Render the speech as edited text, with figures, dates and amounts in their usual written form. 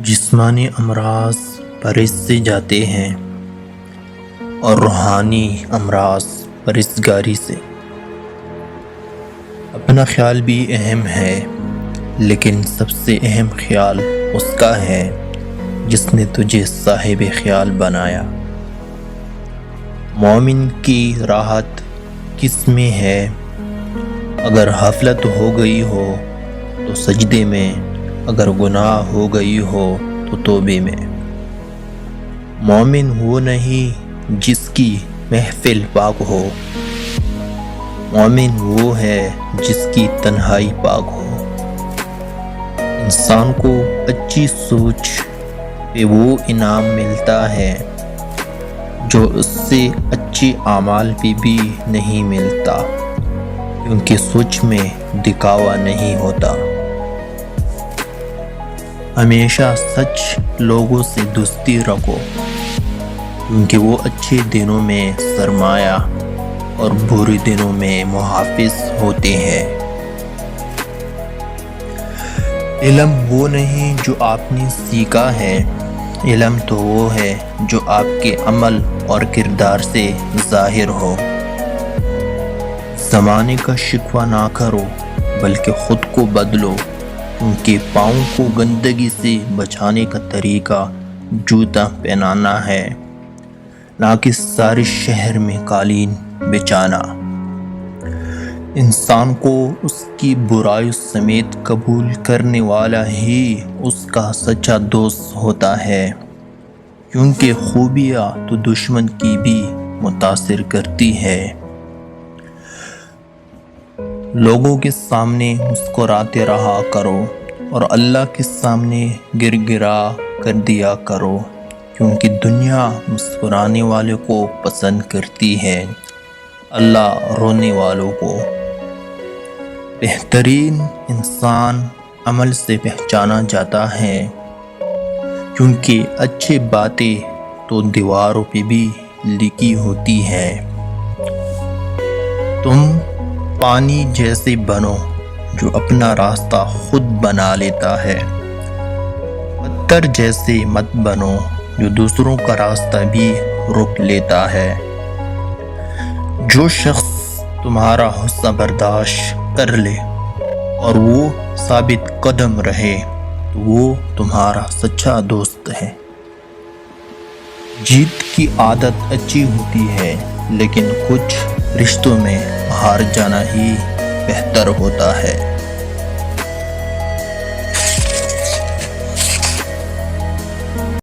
جسمانی امراض پرہیز سے جاتے ہیں اور روحانی امراض پرہیزگاری سے۔ اپنا خیال بھی اہم ہے، لیکن سب سے اہم خیال اس کا ہے جس نے تجھے صاحب خیال بنایا۔ مومن کی راحت کس میں ہے؟ اگر غفلت ہو گئی ہو تو سجدے میں، اگر گناہ ہو گئی ہو تو توبے میں۔ مومن وہ نہیں جس کی محفل پاک ہو، مومن وہ ہے جس کی تنہائی پاک ہو۔ انسان کو اچھی سوچ پہ وہ انعام ملتا ہے جو اس سے اچھے اعمال پہ بھی نہیں ملتا، کیونکہ سوچ میں دکھاوا نہیں ہوتا۔ ہمیشہ سچ لوگوں سے دوستی رکھو، کیونکہ وہ اچھے دنوں میں سرمایہ اور برے دنوں میں محافظ ہوتے ہیں۔ علم وہ نہیں جو آپ نے سیکھا ہے، علم تو وہ ہے جو آپ کے عمل اور کردار سے ظاہر ہو۔ زمانے کا شکوہ نہ کرو بلکہ خود کو بدلو، کیونکہ پاؤں کو گندگی سے بچانے کا طریقہ جوتا پہنانا ہے، نہ کہ سارے شہر میں قالین بچھانا۔ انسان کو اس کی برائی سمیت قبول کرنے والا ہی اس کا سچا دوست ہوتا ہے، کیونکہ خوبیاں تو دشمن کی بھی متاثر کرتی ہے۔ لوگوں کے سامنے مسکراتے رہا کرو اور اللہ کے سامنے گر گرا کر دیا کرو، کیونکہ دنیا مسکرانے والوں کو پسند کرتی ہے، اللہ رونے والوں کو۔ بہترین انسان عمل سے پہچانا جاتا ہے، کیونکہ اچھی باتیں تو دیواروں پہ بھی لکھی ہوتی ہیں۔ تم پانی جیسے بنو جو اپنا راستہ خود بنا لیتا ہے، پتھر جیسے مت بنو جو دوسروں کا راستہ بھی روک لیتا ہے۔ جو شخص تمہارا غصہ برداشت کر لے اور وہ ثابت قدم رہے تو وہ تمہارا سچا دوست ہے۔ جیت کی عادت اچھی ہوتی ہے، لیکن کچھ رشتوں میں ہار جانا ہی بہتر ہوتا ہے۔